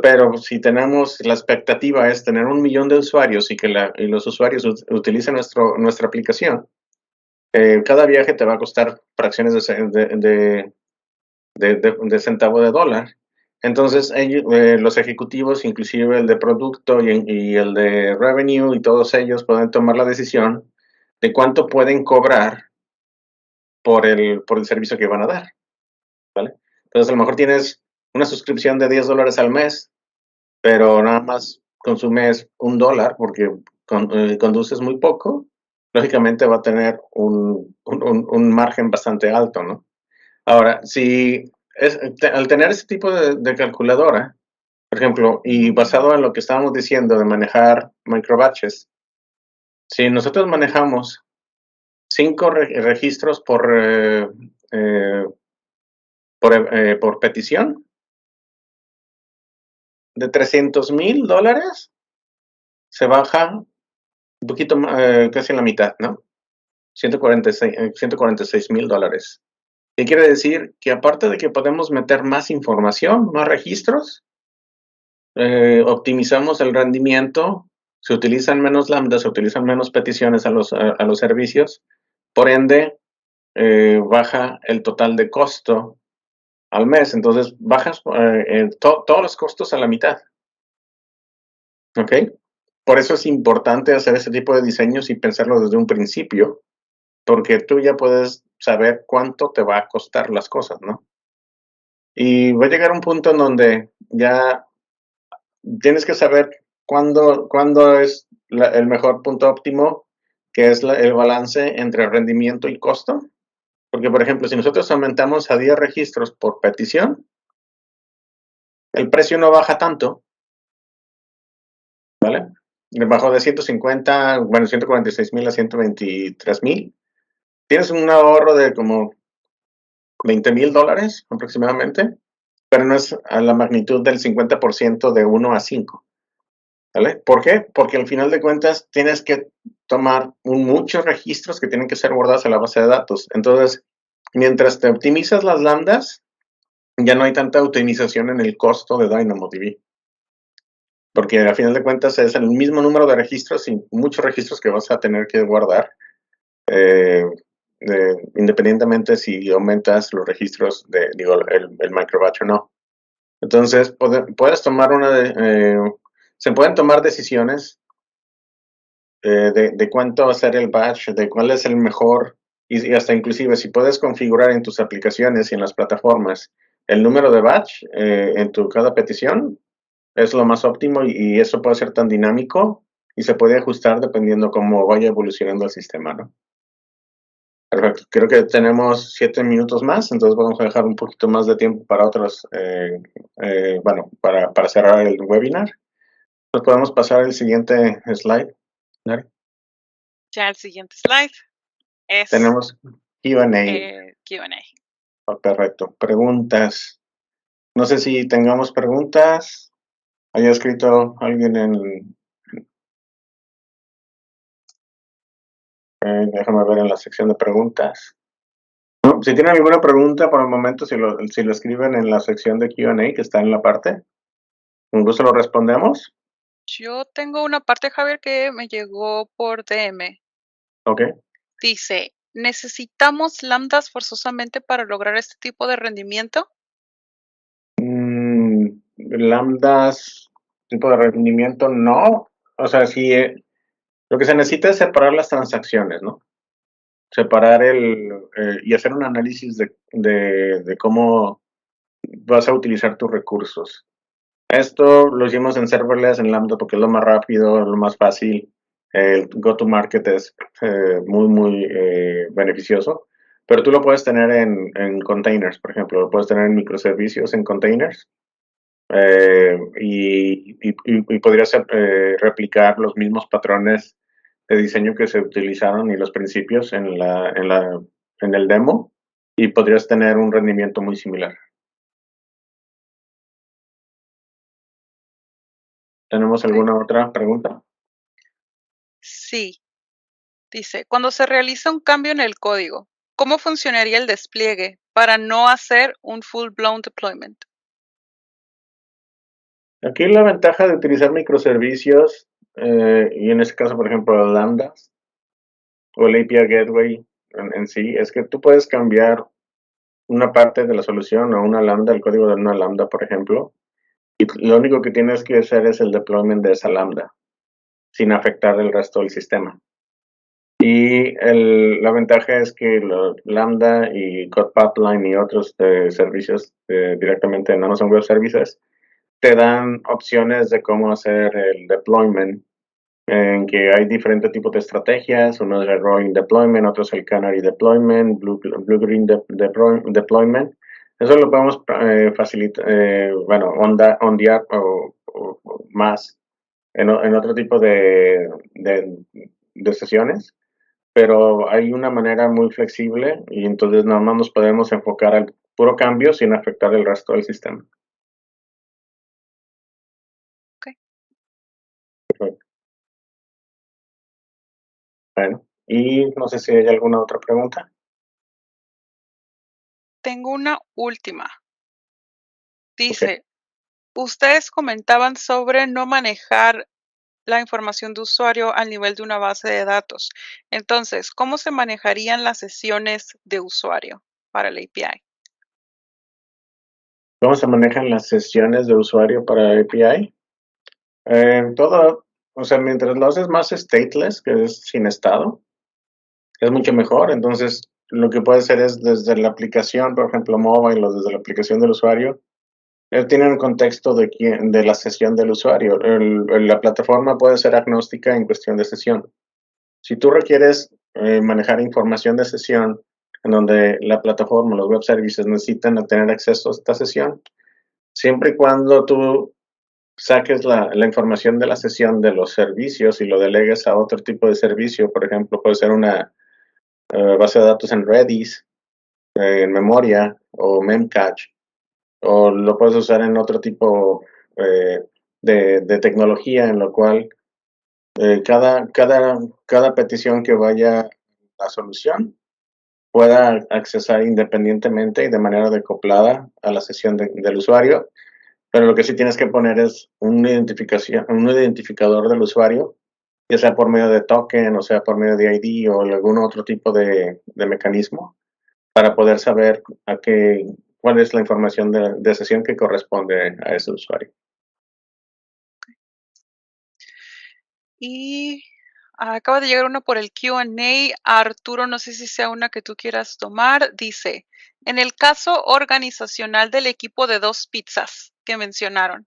Pero si tenemos, la expectativa es tener 1 millón de usuarios y que los usuarios utilicen nuestra aplicación, cada viaje te va a costar fracciones de centavo de dólar. Entonces, los ejecutivos, inclusive el de producto y el de revenue y todos ellos pueden tomar la decisión de cuánto pueden cobrar por el servicio que van a dar, ¿vale? Entonces, a lo mejor tienes una suscripción de $10 al mes, pero nada más consumes $1 porque conduces muy poco, lógicamente va a tener un margen bastante alto, ¿no? Ahora, al tener ese tipo de calculadora, por ejemplo, y basado en lo que estábamos diciendo de manejar microbatches, si nosotros manejamos 5 registros por petición, de $300,000 se baja un poquito, casi en la mitad, ¿no? $146,000. ¿Qué quiere decir? Que aparte de que podemos meter más información, más registros, optimizamos el rendimiento, se utilizan menos lambdas, se utilizan menos peticiones a los servicios, por ende, baja el total de costo al mes. Entonces, bajas todos los costos a la mitad. ¿Ok? Por eso es importante hacer ese tipo de diseños y pensarlo desde un principio, porque tú ya puedes saber cuánto te va a costar las cosas, ¿no? Y va a llegar un punto en donde ya tienes que saber cuándo es el mejor punto óptimo, que es el balance entre rendimiento y costo. Porque, por ejemplo, si nosotros aumentamos a 10 registros por petición, el precio no baja tanto, ¿vale? Bajó de 146,000 a 123,000. Tienes un ahorro de como $20,000 aproximadamente, pero no es a la magnitud del 50% de 1 a 5. ¿Vale? ¿Por qué? Porque al final de cuentas tienes que tomar muchos registros que tienen que ser guardados en la base de datos. Entonces, mientras te optimizas las lambdas, ya no hay tanta optimización en el costo de DynamoDB. Porque al final de cuentas es el mismo número de registros y muchos registros que vas a tener que guardar, independientemente si aumentas los registros, el microbatch o no. Entonces, puedes tomar se pueden tomar decisiones de cuánto va a ser el batch, de cuál es el mejor, y hasta inclusive si puedes configurar en tus aplicaciones y en las plataformas el número de batch en cada petición, es lo más óptimo y eso puede ser tan dinámico y se puede ajustar dependiendo cómo vaya evolucionando el sistema, ¿no? Perfecto. Creo que tenemos 7 minutos más, entonces vamos a dejar un poquito más de tiempo para otros, para cerrar el webinar. Nos podemos pasar al siguiente slide. Ya el siguiente slide es Tenemos Q&A. Q&A. Oh, perfecto. Preguntas. No sé si tengamos preguntas. ¿Haya escrito alguien déjame ver en la sección de preguntas? No, si tienen alguna pregunta por el momento, si lo escriben en la sección de Q&A que está en la parte, con gusto lo respondemos. Yo tengo una parte, Javier, que me llegó por DM. Ok. Dice, ¿necesitamos lambdas forzosamente para lograr este tipo de rendimiento? Lambdas, tipo de rendimiento, no. O sea, sí, lo que se necesita es separar las transacciones, ¿no? Separar y hacer un análisis de cómo vas a utilizar tus recursos. Esto lo hicimos en serverless, en Lambda, porque es lo más rápido, lo más fácil. El go-to-market es muy beneficioso. Pero tú lo puedes tener en containers, por ejemplo. Lo puedes tener en microservicios, en containers. Y podrías replicar los mismos patrones de diseño que se utilizaron y los principios en el demo. Y podrías tener un rendimiento muy similar. ¿Tenemos alguna otra pregunta? Sí. Dice, cuando se realiza un cambio en el código, ¿cómo funcionaría el despliegue para no hacer un full-blown deployment? Aquí la ventaja de utilizar microservicios, y en este caso, por ejemplo, lambdas o el API Gateway en sí, es que tú puedes cambiar una parte de la solución o una lambda, el código de una lambda, por ejemplo, y lo único que tienes que hacer es el deployment de esa lambda, sin afectar el resto del sistema. Y la ventaja es que Lambda y Code Pipeline y otros servicios directamente en Amazon Web Services te dan opciones de cómo hacer el deployment, en que hay diferentes tipos de estrategias. Uno es el rolling deployment, otro es el canary deployment, blue-green deployment. Eso lo podemos facilitar, ondear o más en otro tipo de sesiones, pero hay una manera muy flexible y entonces nada más nos podemos enfocar al puro cambio sin afectar el resto del sistema. Ok. Perfecto. Bueno, y no sé si hay alguna otra pregunta. Tengo una última. Dice, ustedes comentaban sobre no manejar la información de usuario al nivel de una base de datos. Entonces, ¿cómo se manejarían las sesiones de usuario para la API? ¿Cómo se manejan las sesiones de usuario para API? O sea, mientras lo haces más stateless, que es sin estado, es mucho mejor. Entonces, lo que puede hacer es desde la aplicación, por ejemplo, mobile o desde la aplicación del usuario, tiene un contexto de la sesión del usuario. La plataforma puede ser agnóstica en cuestión de sesión. Si tú requieres manejar información de sesión en donde la plataforma, los web services necesitan tener acceso a esta sesión, siempre y cuando tú saques la información de la sesión de los servicios y lo delegues a otro tipo de servicio, por ejemplo, puede ser una base de datos en Redis, en memoria o Memcache, o lo puedes usar en otro tipo de tecnología en lo cual cada petición que vaya a la solución pueda accesar independientemente y de manera decoplada a la sesión del usuario, pero lo que sí tienes que poner es un identificador del usuario, ya sea por medio de token, o sea por medio de ID o algún otro tipo de mecanismo, para poder saber cuál es la información de sesión que corresponde a ese usuario. Y acaba de llegar uno por el Q&A. Arturo, no sé si sea una que tú quieras tomar. Dice, en el caso organizacional del equipo de 2 pizzas que mencionaron,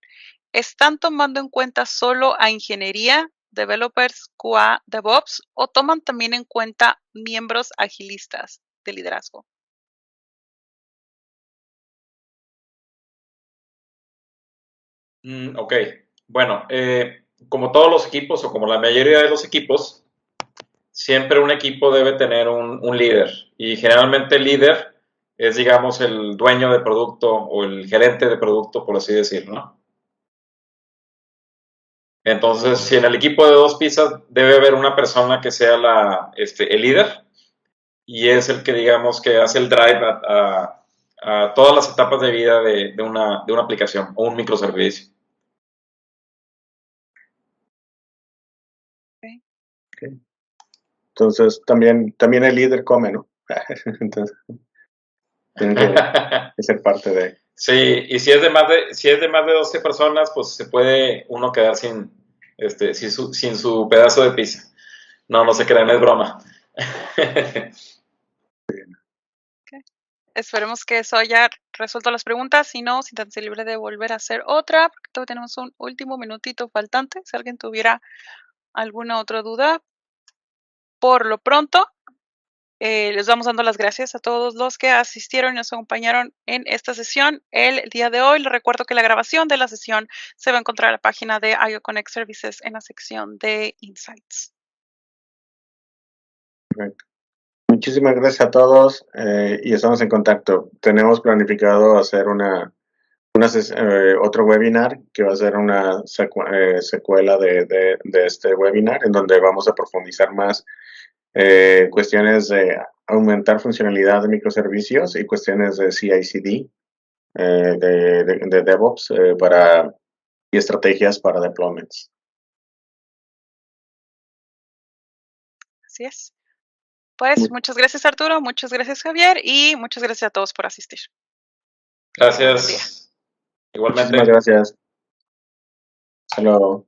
¿están tomando en cuenta solo a ingeniería, developers, QA, DevOps o toman también en cuenta miembros agilistas de liderazgo? Ok, bueno, como todos los equipos o como la mayoría de los equipos, siempre un equipo debe tener un líder y generalmente el líder es, digamos, el dueño de producto o el gerente de producto, por así decirlo, ¿no? Entonces, si en el equipo de 2 pizzas debe haber una persona que sea el líder y es el que, digamos, que hace el drive a todas las etapas de vida de una aplicación o un microservicio. Okay. Entonces, también el líder come, ¿no? Entonces, tiene que ser parte de... Sí, y si es de más de 12 personas, pues se puede uno quedar sin su pedazo de pizza. No se crean, es broma. Okay. Esperemos que eso haya resuelto las preguntas. Si no, siéntanse libre de volver a hacer otra, porque todavía tenemos un último minutito faltante. Si alguien tuviera alguna otra duda, por lo pronto, les vamos dando las gracias a todos los que asistieron y nos acompañaron en esta sesión el día de hoy. Les recuerdo que la grabación de la sesión se va a encontrar en la página de IO Connect Services en la sección de Insights. Correcto. Muchísimas gracias a todos y estamos en contacto. Tenemos planificado hacer otro webinar que va a ser una secuela de este webinar en donde vamos a profundizar más cuestiones de aumentar funcionalidad de microservicios y cuestiones de CI/CD, de DevOps y estrategias para deployments. Así es. Pues muchas gracias Arturo, muchas gracias Javier y muchas gracias a todos por asistir. Gracias. Igualmente. Muchísimas gracias. Hasta luego.